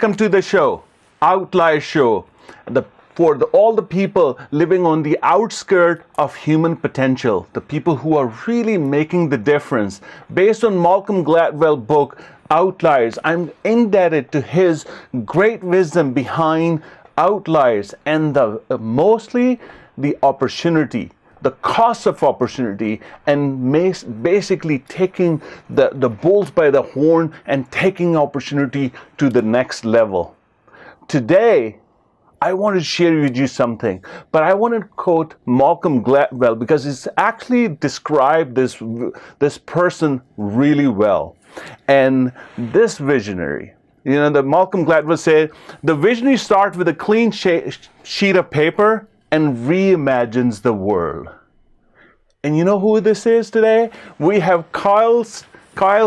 Welcome to the show, Outlier Show, all the people living on the outskirts of human potential, the people who are really making the difference. Based on Malcolm Gladwell's book, Outliers, I'm indebted to his great wisdom behind outliers and mostly the opportunity, the cost of opportunity, and basically taking the bulls by the horn and taking opportunity to the next level. Today, I want to share with you something, but I want to quote Malcolm Gladwell because it's actually described this person really well. And this visionary, the Malcolm Gladwell said, the visionary starts with a clean sheet of paper and reimagines the world. And you know who this is today? We have Kyle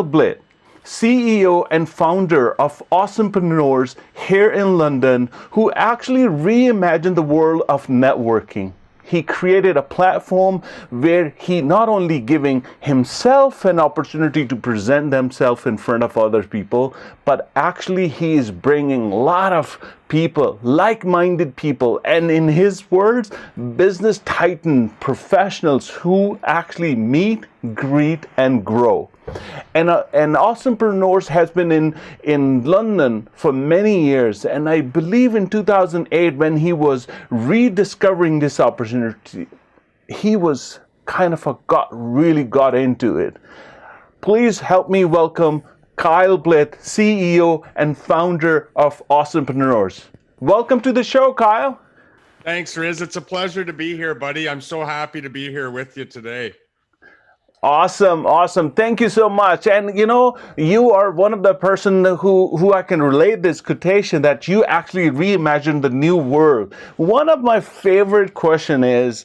Blythe, CEO and founder of Awesomepreneurs here in London, who actually reimagined the world of networking. He created a platform where he not only giving himself an opportunity to present themselves in front of other people, but actually he is bringing a lot of people, like-minded people, and in his words, business titan professionals who actually meet, greet, and grow. And Awesomepreneurs has been in London for many years, and I believe in 2008 when he was rediscovering this opportunity, he was kind of really got into it. Please help me welcome Kyle Blythe, CEO and founder of Awesomepreneurs. Welcome to the show, Kyle. Thanks, Riz. It's a pleasure to be here, buddy. I'm so happy to be here with you today. Awesome. Thank you so much. And you are one of the person who I can relate this quotation that you actually reimagined the new world. One of my favorite question is,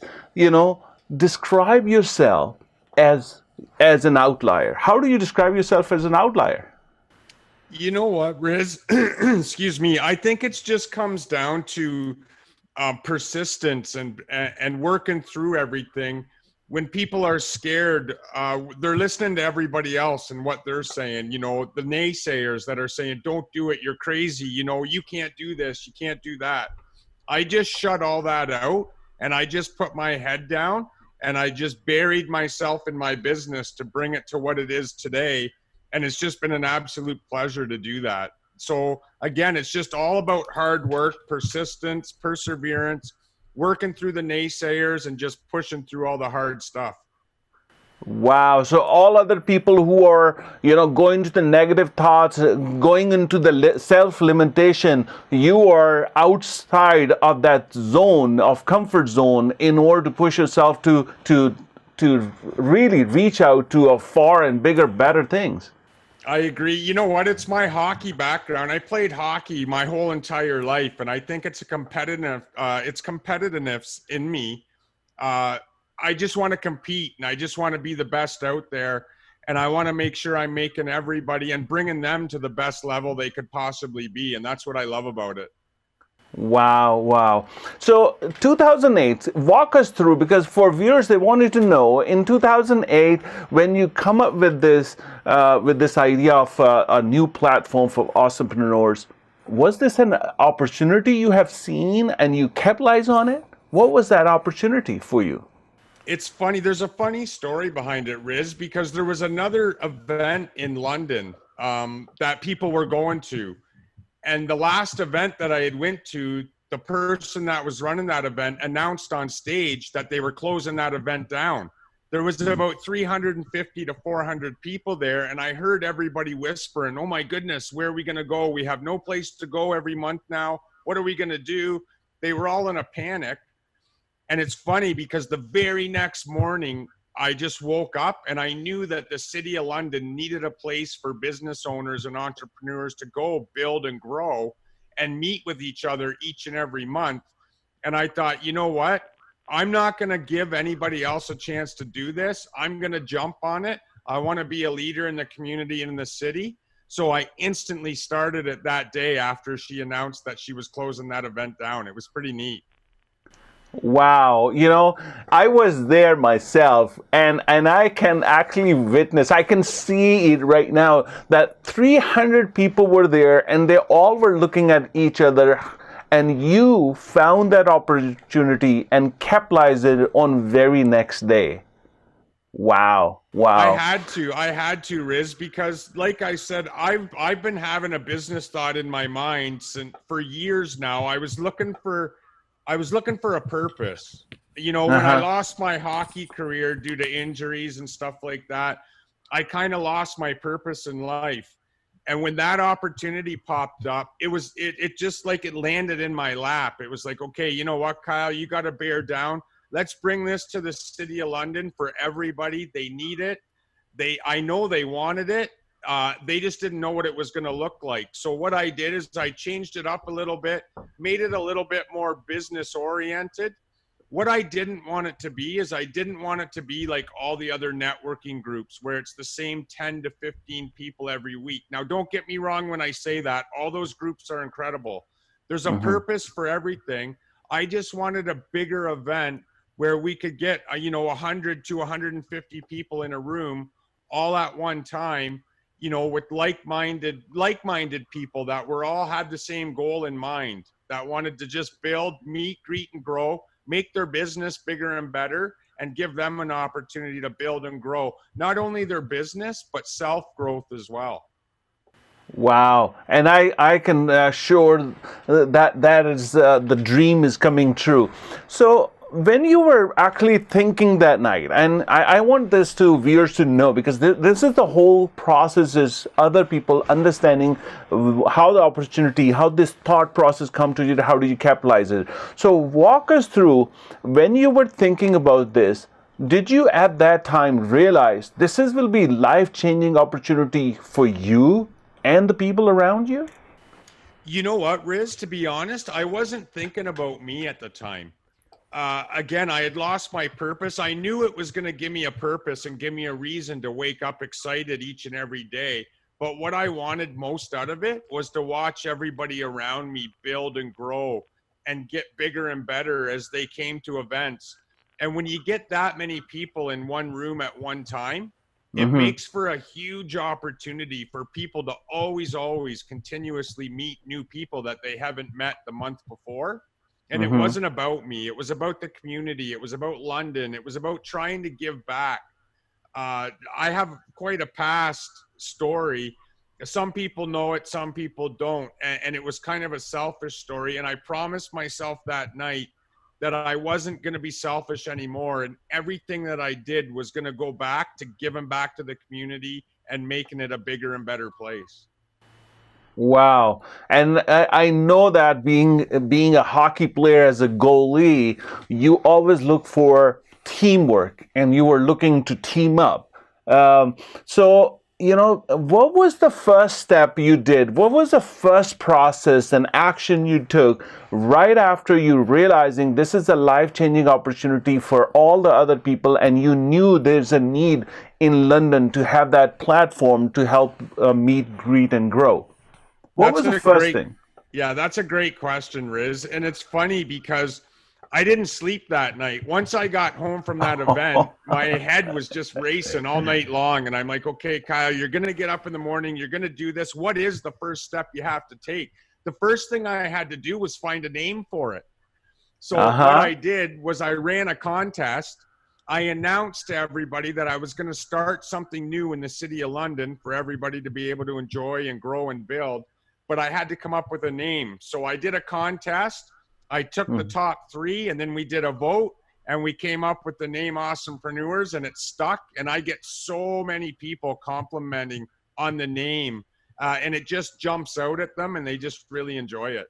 describe yourself as an outlier. How do you describe yourself as an outlier? You know what, Riz? Excuse me. I think it just comes down to persistence and working through everything. When people are scared, they're listening to everybody else and what they're saying, the naysayers that are saying, don't do it, you're crazy, you can't do this, you can't do that. I just shut all that out and I just put my head down and I just buried myself in my business to bring it to what it is today. And it's just been an absolute pleasure to do that. So again, it's just all about hard work, persistence, perseverance, working through the naysayers and just pushing through all the hard stuff. Wow. So all other people who are, going to the negative thoughts, going into the self-limitation, you are outside of that zone of comfort zone in order to push yourself to really reach out to a far and bigger, better things. I agree. You know what? It's my hockey background. I played hockey my whole entire life, and I think it's competitiveness in me. I just want to compete, and I just want to be the best out there, and I want to make sure I'm making everybody and bringing them to the best level they could possibly be, and that's what I love about it. Wow. So 2008, walk us through, because for viewers, they wanted to know, in 2008, when you come up with this idea of a new platform for Awesomepreneurs, was this an opportunity you have seen and you capitalized on it? What was that opportunity for you? It's funny. There's a funny story behind it, Riz, because there was another event in London that people were going to. And the last event that I had went to, the person that was running that event announced on stage that they were closing that event down. There was about 350 to 400 people there. And I heard everybody whispering, oh my goodness, where are we going to go? We have no place to go every month now. What are we going to do? They were all in a panic. And it's funny because the very next morning, I just woke up and I knew that the city of London needed a place for business owners and entrepreneurs to go build and grow and meet with each other each and every month. And I thought, you know what? I'm not going to give anybody else a chance to do this. I'm going to jump on it. I want to be a leader in the community and in the city. So I instantly started it that day after she announced that she was closing that event down. It was pretty neat. Wow, I was there myself, and I can actually witness, I can see it right now that 300 people were there and they all were looking at each other, and you found that opportunity and capitalized it on very next day. Wow, wow. I had to, Riz, because like I said, I've been having a business thought in my mind since for years now. I was looking for a purpose. When I Uh-huh. lost my hockey career due to injuries and stuff like that, I kind of lost my purpose in life. And when that opportunity popped up, it just like it landed in my lap. It was like, okay, you know what, Kyle, you got to bear down. Let's bring this to the city of London for everybody. They need it. I know they wanted it. They just didn't know what it was going to look like. So what I did is I changed it up a little bit, made it a little bit more business oriented. What I didn't want it to be is I didn't want it to be like all the other networking groups where it's the same 10 to 15 people every week. Now, don't get me wrong when I say that. All those groups are incredible. There's a Hmm. purpose for everything. I just wanted a bigger event where we could get, 100 to 150 people in a room all at one time, with like-minded people that were all had the same goal in mind, that wanted to just build, meet, greet, and grow, make their business bigger and better, and give them an opportunity to build and grow, not only their business, but self-growth as well. Wow, and I can assure that is the dream is coming true. So when you were actually thinking that night, and I want this to viewers to know, because this is the whole process, is other people understanding how the opportunity, how this thought process come to you, how do you capitalize it. So walk us through when you were thinking about this. Did you at that time realize this is will be life-changing opportunity for you and the people around you? You know what, Riz? To be honest, I wasn't thinking about me at the time. Again, I had lost my purpose. I knew it was going to give me a purpose and give me a reason to wake up excited each and every day. But what I wanted most out of it was to watch everybody around me build and grow and get bigger and better as they came to events. And when you get that many people in one room at one time, it Mm-hmm. makes for a huge opportunity for people to always continuously meet new people that they haven't met the month before. And it Mm-hmm. wasn't about me. It was about the community. It was about London. It was about trying to give back. I have quite a past story. Some people know it, some people don't. And it was kind of a selfish story. And I promised myself that night that I wasn't going to be selfish anymore. And everything that I did was going to go back to giving back to the community and making it a bigger and better place. Wow. And I know that being a hockey player as a goalie, you always look for teamwork and you were looking to team up. So, what was the first step you did? What was the first process and action you took right after you realizing this is a life-changing opportunity for all the other people, and you knew there's a need in London to have that platform to help meet, greet, and grow? What That's was the a first great, thing? yeah, that's a great question, Riz. And it's funny because I didn't sleep that night. Once I got home from that event, my head was just racing all night long. And I'm like, okay, Kyle, you're going to get up in the morning. You're going to do this. What is the first step you have to take? The first thing I had to do was find a name for it. So what Uh-huh. I did was I ran a contest. I announced to everybody that I was going to start something new in the city of London for everybody to be able to enjoy and grow and build. But I had to come up with a name. So I did a contest. I took the Mhm. top three, and then we did a vote, and we came up with the name Awesomepreneurs, and it stuck. And I get so many people complimenting on the name, and it just jumps out at them, and they just really enjoy it.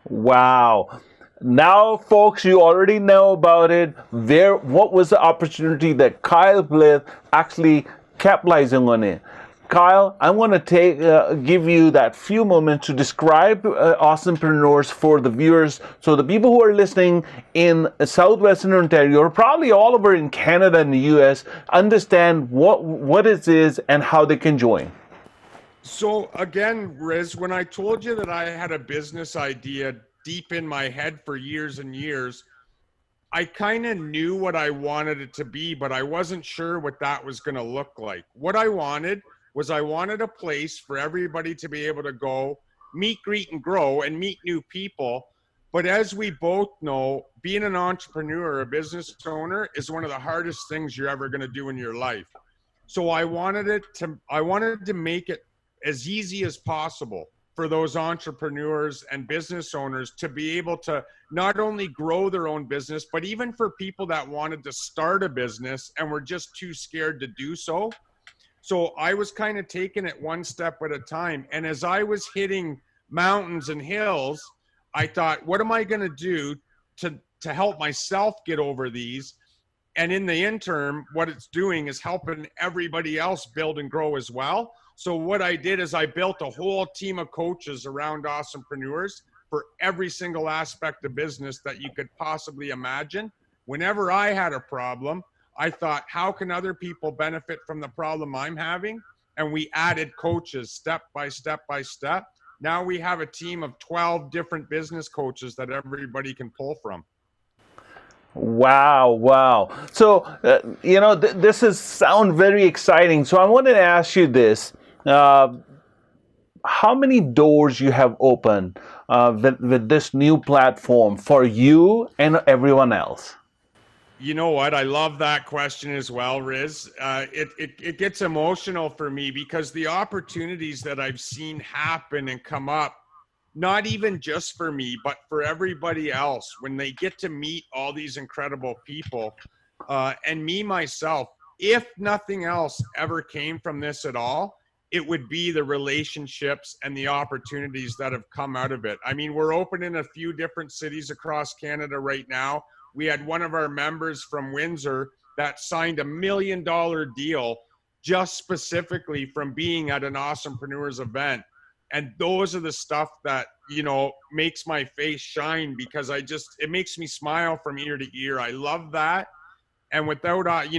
Wow. Now, folks, you already know about it. What was the opportunity that Kyle Blythe actually capitalizing on it? Kyle, I want to give you that few moments to describe Awesomepreneurs for the viewers, so the people who are listening in southwestern Ontario, or probably all over in Canada and the U.S., understand what it is and how they can join. So again, Riz, when I told you that I had a business idea deep in my head for years and years, I kind of knew what I wanted it to be, but I wasn't sure what that was going to look like. What I wanted was I wanted a place for everybody to be able to go meet, greet, and grow and meet new people. But as we both know, being an entrepreneur, a business owner, is one of the hardest things you're ever going to do in your life. So I wanted to make it as easy as possible for those entrepreneurs and business owners to be able to not only grow their own business, but even for people that wanted to start a business and were just too scared to do so. So I was kind of taking it one step at a time. And as I was hitting mountains and hills, I thought, what am I going to do to help myself get over these? And in the interim, what it's doing is helping everybody else build and grow as well. So what I did is I built a whole team of coaches around Awesomepreneurs for every single aspect of business that you could possibly imagine. Whenever I had a problem, I thought, how can other people benefit from the problem I'm having? And we added coaches step by step by step. Now we have a team of 12 different business coaches that everybody can pull from. Wow, wow. So, this is sound very exciting. So I wanted to ask you this. How many doors you have opened with this new platform for you and everyone else? You know what? I love that question as well, Riz. It gets emotional for me because the opportunities that I've seen happen and come up, not even just for me, but for everybody else, when they get to meet all these incredible people, and me myself, if nothing else ever came from this at all, it would be the relationships and the opportunities that have come out of it. I mean, we're open in a few different cities across Canada right now. We had one of our members from Windsor that signed $1 million deal just specifically from being at an Awesomepreneurs event. And those are the stuff that, makes my face shine because it makes me smile from ear to ear. I love that. And without,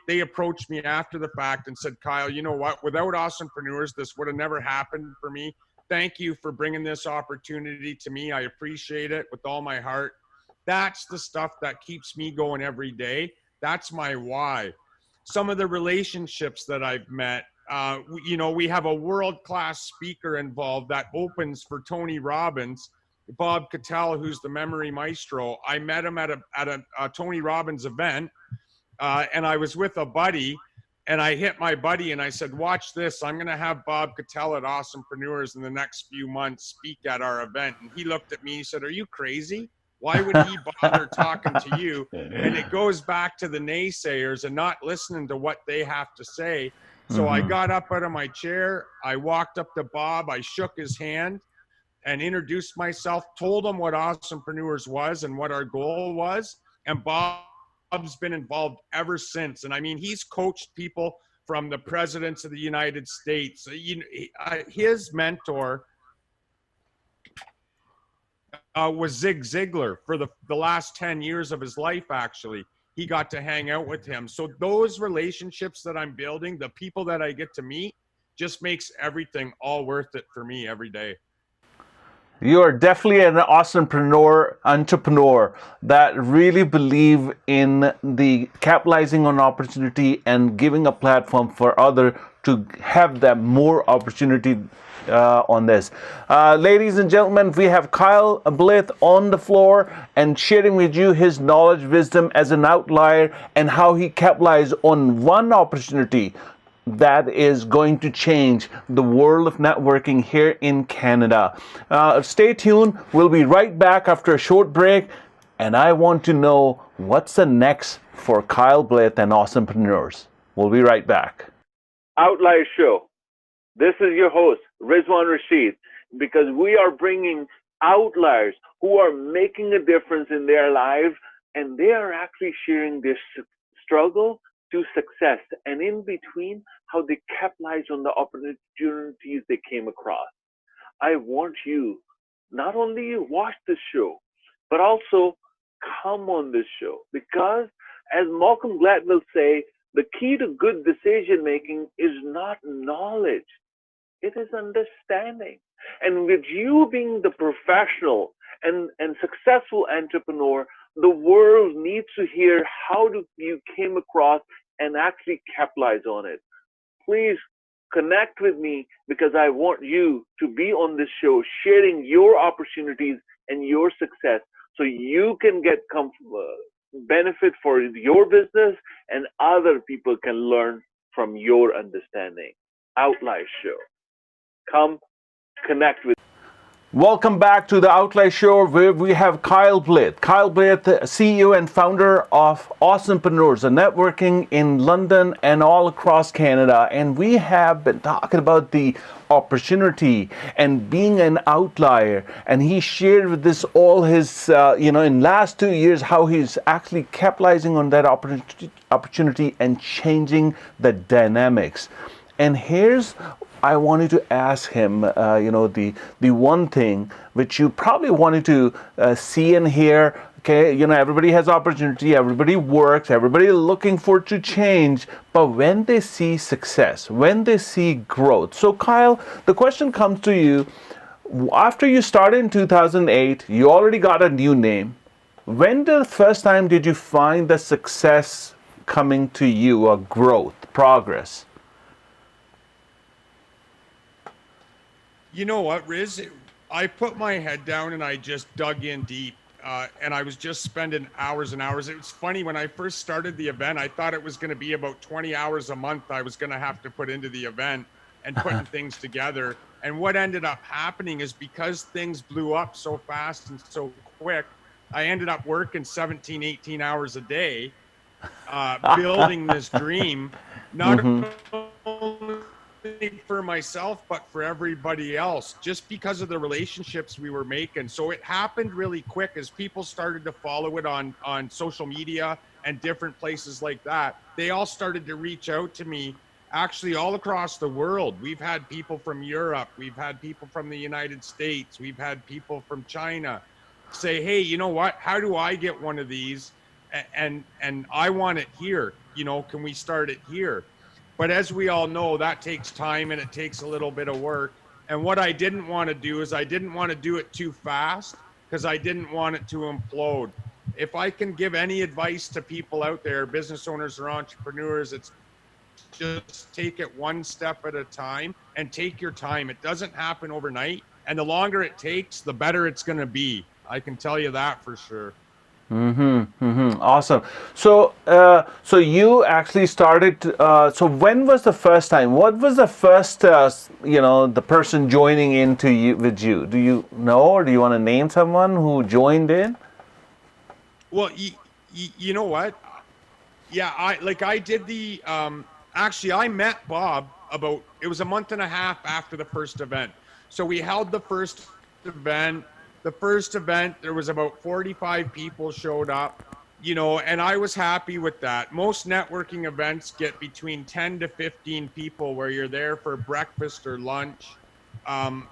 they approached me after the fact and said, Kyle, you know what, without Awesomepreneurs, this would have never happened for me. Thank you for bringing this opportunity to me. I appreciate it with all my heart. That's the stuff that keeps me going every day. That's my why. Some of the relationships that I've met, we have a world-class speaker involved that opens for Tony Robbins, Bob Cattell, who's the memory maestro. I met him at a Tony Robbins event, and I was with a buddy, and I hit my buddy and I said, watch this. I'm going to have Bob Cattell at Awesomepreneurs in the next few months speak at our event. And he looked at me, he said, are you crazy? Why would he bother talking to you? And it goes back to the naysayers and not listening to what they have to say. So I got up out of my chair. I walked up to Bob. I shook his hand and introduced myself, told him what Awesomepreneurs was and what our goal was. And Bob's been involved ever since. And I mean, he's coached people from the presidents of the United States. His mentor was Zig Ziglar for the last 10 years of his life, actually. He got to hang out with him. So those relationships that I'm building, the people that I get to meet, just makes everything all worth it for me every day. You are definitely an entrepreneur that really believe in the capitalizing on opportunity and giving a platform for others to have that more opportunity on this. Ladies and gentlemen, we have Kyle Blyth on the floor and sharing with you his knowledge, wisdom as an outlier and how he capitalized on one opportunity that is going to change the world of networking here in Canada. Stay tuned. We'll be right back after a short break. And I want to know what's the next for Kyle Blyth and Awesomepreneurs. We'll be right back. Outlier Show. This is your host, Rizwan Rashid, because we are bringing outliers who are making a difference in their lives, and they are actually sharing their struggle to success, and in between, how they capitalize on the opportunities they came across. I want you not only watch this show, but also come on this show, because as Malcolm Gladwell say, the key to good decision making is not knowledge, it is understanding. And with you being the professional and successful entrepreneur, The world needs to hear how you came across and actually capitalize on it. Please connect with me because I want you to be on this show sharing your opportunities and your success so you can get benefit for your business and other people can learn from your understanding. Outlier Show. Come connect with. Welcome back to the Outlier Show, where we have Kyle Blythe. Kyle Blythe, CEO and founder of Awesomepreneurs, a networking in London and all across Canada. And we have been talking about the opportunity and being an outlier. And he shared with us all his, in last 2 years, how he's actually capitalizing on that opportunity and changing the dynamics. And here's I wanted to ask him, the one thing which you probably wanted to see and hear. Okay, everybody has opportunity, everybody works, everybody looking for to change. But when they see success, when they see growth. So Kyle, the question comes to you. After you started in 2008, you already got a new name. When the first time did you find the success coming to you, or growth, progress? You know what, Riz? I put my head down and I just dug in deep, and I was just spending hours and hours. It was funny, when I first started the event, I thought it was going to be about 20 hours a month I was going to have to put into the event and putting things together. And what ended up happening is, because things blew up so fast and so quick, I ended up working 17, 18 hours a day, building this dream, not only for myself, but for everybody else, just because of the relationships we were making. So it happened really quick as people started to follow it on social media and different places like that. They all started to reach out to me, actually all across the world. We've had people from Europe, we've had people from the United States, we've had people from China say, hey, you know what, how do I get one of these? And I want it here, can we start it here? But as we all know, that takes time and it takes a little bit of work. And what I didn't want to do is, I didn't want to do it too fast, because I didn't want it to implode. If I can give any advice to people out there, business owners or entrepreneurs, it's just take it one step at a time and take your time. It doesn't happen overnight. And the longer it takes, the better it's going to be. I can tell you that for sure. Awesome. So, so you actually started. So, when was the first time? What was the first, the person joining into you with you? Do you know, or do you want to name someone who joined in? Well, you know what? Yeah, I did the. Actually, I met Bob it was a month and a half after the first event. So we held the first event. The first event, there was about 45 people showed up, and I was happy with that. Most networking events get between 10 to 15 people, where you're there for breakfast or lunch.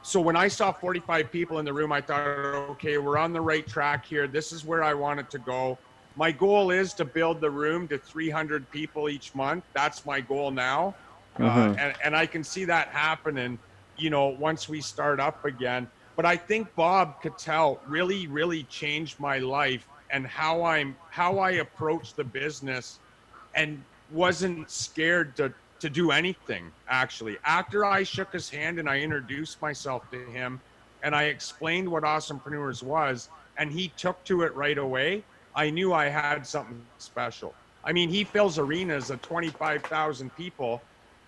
So when I saw 45 people in the room, I thought, okay, we're on the right track here. This is where I want it to go. My goal is to build the room to 300 people each month. That's my goal now. And I can see that happening, once we start up again. But I think Bob Cattell really, really changed my life and how I approach the business, and wasn't scared to do anything, actually. After I shook his hand and I introduced myself to him and I explained what Awesomepreneurs was, and he took to it right away, I knew I had something special. I mean, he fills arenas of 25,000 people.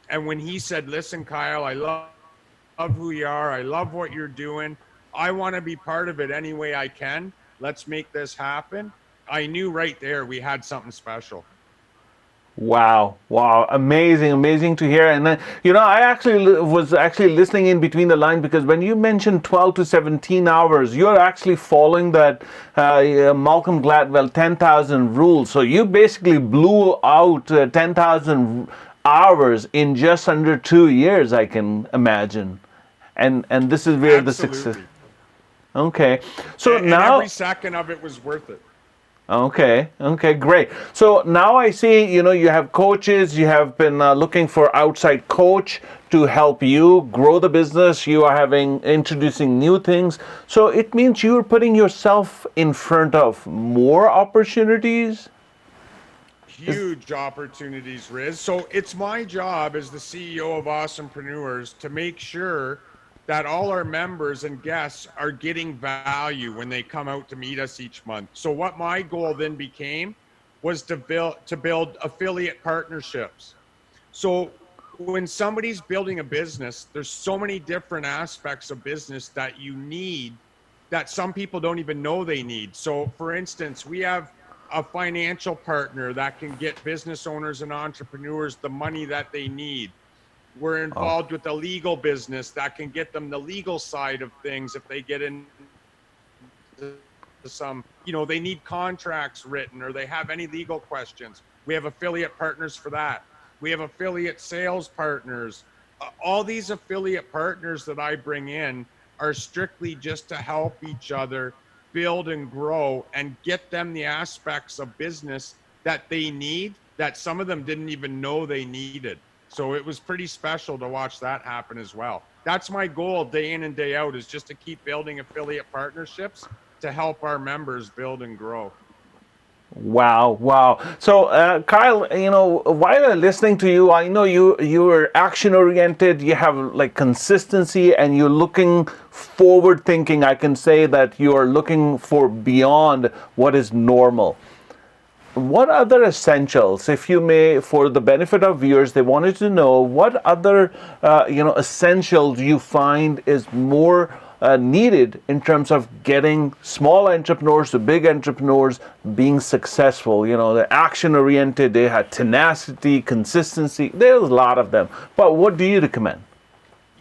And when he said, listen, Kyle, I love who you are. I love what you're doing. I want to be part of it any way I can. Let's make this happen. I knew right there we had something special. Wow, amazing to hear. And then, I actually was listening in between the lines, because when you mentioned 12 to 17 hours, you're actually following that Malcolm Gladwell 10,000 rule. So you basically blew out 10,000 hours in just under 2 years, I can imagine. And this is where Absolutely. the success. Okay, so and now every second of it was worth it. Okay, okay, great. So now I see, you have coaches, you have been looking for outside coach to help you grow the business. You are introducing new things. So it means you're putting yourself in front of more opportunities. Is Huge opportunities, Riz. So it's my job as the CEO of Awesomepreneurs to make sure that all our members and guests are getting value when they come out to meet us each month. So what my goal then became was to build affiliate partnerships. So when somebody's building a business, there's so many different aspects of business that you need that some people don't even know they need. So for instance, we have a financial partner that can get business owners and entrepreneurs the money that they need. We're oh, involved with a legal business that can get them the legal side of things if they get into some, they need contracts written or they have any legal questions. We have affiliate partners for that. We have affiliate sales partners. All these affiliate partners that I bring in are strictly just to help each other build and grow and get them the aspects of business that they need that some of them didn't even know they needed. So it was pretty special to watch that happen as well. That's my goal day in and day out, is just to keep building affiliate partnerships to help our members build and grow. wow, wow. So, Kyle, while listening to you, I know you are action oriented. You have like consistency, and you're looking forward thinking. I can say that you are looking for beyond what is normal. What other essentials, if you may, for the benefit of viewers, they wanted to know what other essentials you find is more needed in terms of getting small entrepreneurs to big entrepreneurs being successful. They're action oriented, they have tenacity, consistency. There's a lot of them. But what do you recommend?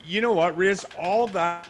You know what, Riz? All that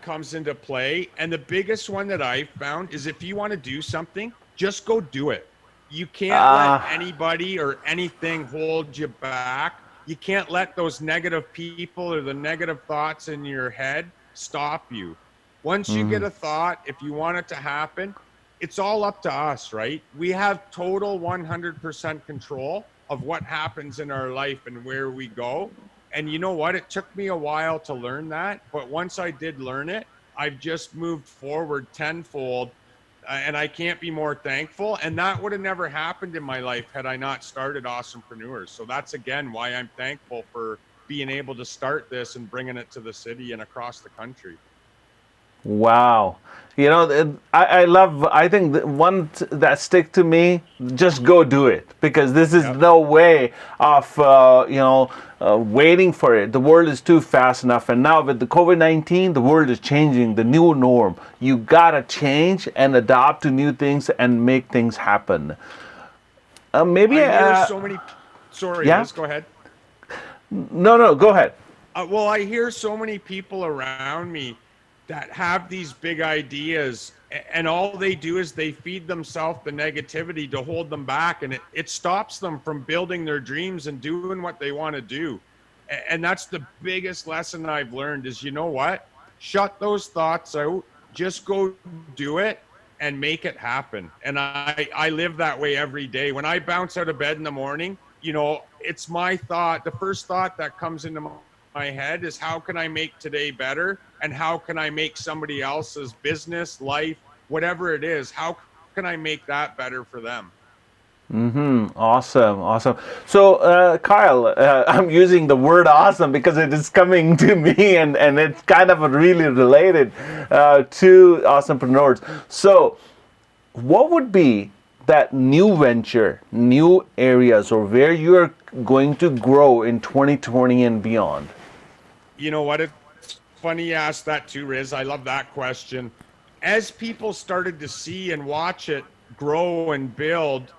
comes into play. And the biggest one that I found is, if you want to do something, just go do it. You can't let Ah, anybody or anything hold you back. You can't let those negative people or the negative thoughts in your head stop you. Once you get a thought, if you want it to happen, it's all up to us, right? We have total 100% control of what happens in our life and where we go. And you know what? It took me a while to learn that. But once I did learn it, I've just moved forward tenfold. And I can't be more thankful. And that would have never happened in my life had I not started Awesomepreneurs. So that's, again, why I'm thankful for being able to start this and bringing it to the city and across the country. wow. I think the one that stick to me, just go do it, because this is Yep. no way of, waiting for it. The world is too fast enough. And now with the COVID-19, the world is changing, the new norm. You gotta change and adapt to new things and make things happen. Maybe, I hear so many, sorry, yeah? Riz, go ahead. No, no, go ahead. Well, I hear so many people around me that have these big ideas, and all they do is they feed themselves the negativity to hold them back, and it stops them from building their dreams and doing what they want to do. And that's the biggest lesson I've learned is, you know what? Shut those thoughts out, just go do it and make it happen. And I live that way every day. When I bounce out of bed in the morning, it's my thought. The first thought that comes into my head is, how can I make today better? And how can I make somebody else's business, life, whatever it is, how can I make that better for them? Awesome, awesome. So, Kyle, I'm using the word awesome because it is coming to me, and it's kind of really related to awesomepreneurs. So, what would be that new venture, new areas, or where you are going to grow in 2020 and beyond? You know what? It's funny you asked that too, Riz. I love that question. As people started to see and watch it grow and build,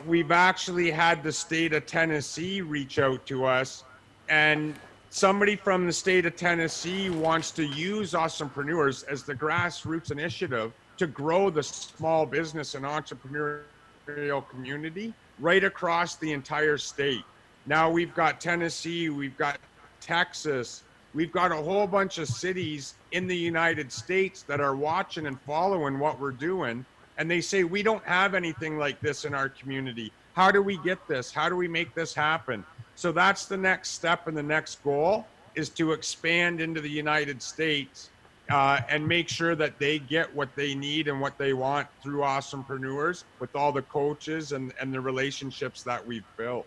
we've actually had the state of Tennessee reach out to us, and somebody from the state of Tennessee wants to use Awesomepreneurs as the grassroots initiative to grow the small business and entrepreneurial community right across the entire state. Now we've got Tennessee, we've got Texas, we've got a whole bunch of cities in the United States that are watching and following what we're doing. and they say, we don't have anything like this in our community. How do we get this? How do we make this happen? So that's the next step, and the next goal is to expand into the United States and make sure that they get what they need and what they want through Awesomepreneurs with all the coaches and the relationships that we've built.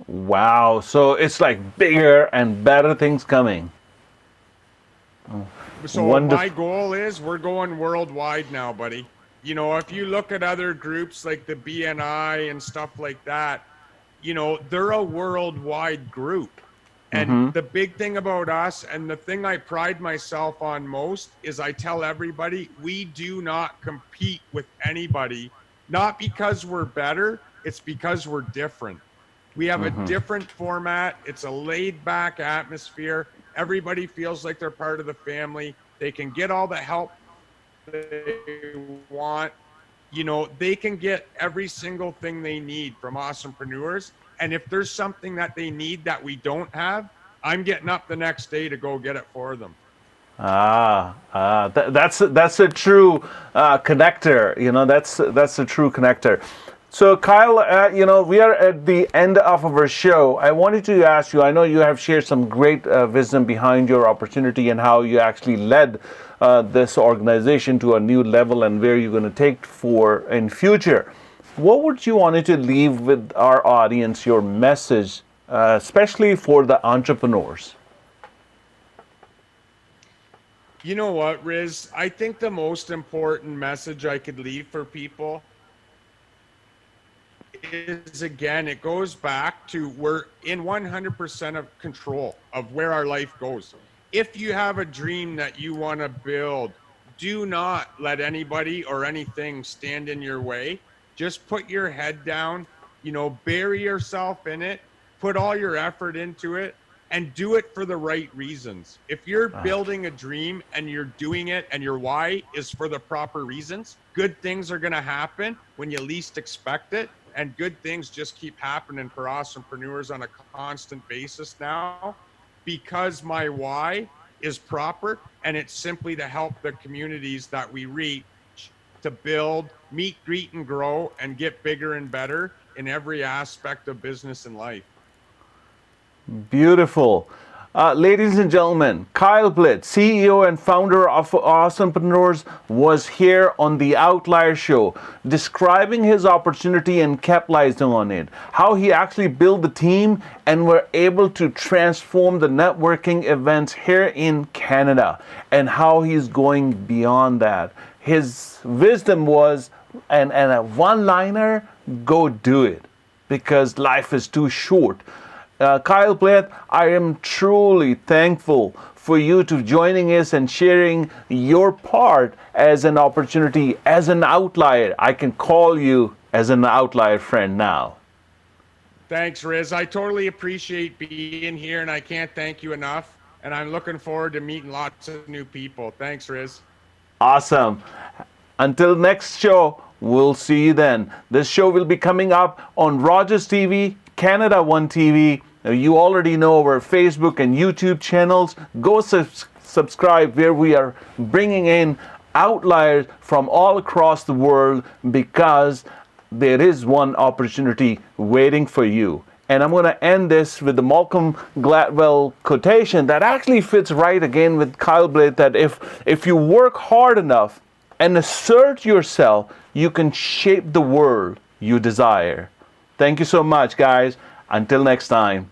Wow. So it's like bigger and better things coming. So my goal is we're going worldwide now, buddy. You know, if you look at other groups like the BNI and stuff like that, you know, they're a worldwide group. And the big thing about us, and the thing I pride myself on most, is I tell everybody we do not compete with anybody, not because we're better, it's because we're different. We have a different format. It's a laid back atmosphere. Everybody feels like they're part of the family. They can get all the help they want. You know, they can get every single thing they need from Awesomepreneurs. And if there's something that they need that we don't have, I'm getting up the next day to go get it for them. That's a true connector. You know, that's a true connector. So Kyle, you know, we are at the end of our show. I wanted to ask you, I know you have shared some great wisdom behind your opportunity and how you actually led this organization to a new level and where you're going to take for in future. What would you want to leave with our audience, your message, especially for the entrepreneurs? You know what, Riz? I think the most important message I could leave for people is, again, it goes back to we're in 100% of control of where our life goes. If you have a dream that you want to build, do not let anybody or anything stand in your way. Just put your head down, you know, bury yourself in it, put all your effort into it, and do it for the right reasons. If you're building a dream and you're doing it and your why is for the proper reasons, good things are going to happen when you least expect it. And good things just keep happening for Awesomepreneurs on a constant basis now, because my why is proper, and it's simply to help the communities that we reach to build, meet, greet, and grow, and get bigger and better in every aspect of business and life. Beautiful. Ladies and gentlemen, Kyle Blythe, CEO and founder of Awesomepreneurs, was here on the Outlier Show, describing his opportunity and capitalizing on it, how he actually built the team and were able to transform the networking events here in Canada, and how he's going beyond that. His wisdom was, and a one-liner, go do it, because life is too short. Kyle Blythe, I am truly thankful for you to joining us and sharing your part as an opportunity, as an outlier. I can call you as an outlier friend now. Thanks, Riz. I totally appreciate being here, and I can't thank you enough. And I'm looking forward to meeting lots of new people. Thanks, Riz. Awesome. Until next show, we'll see you then. This show will be coming up on Rogers TV, Canada One TV. You already know our Facebook and YouTube channels. Go subscribe, where we are bringing in outliers from all across the world, because there is one opportunity waiting for you. And I'm going to end this with the Malcolm Gladwell quotation that actually fits right again with Kyle Blythe, that if you work hard enough and assert yourself, you can shape the world you desire. Thank you so much, guys. Until next time.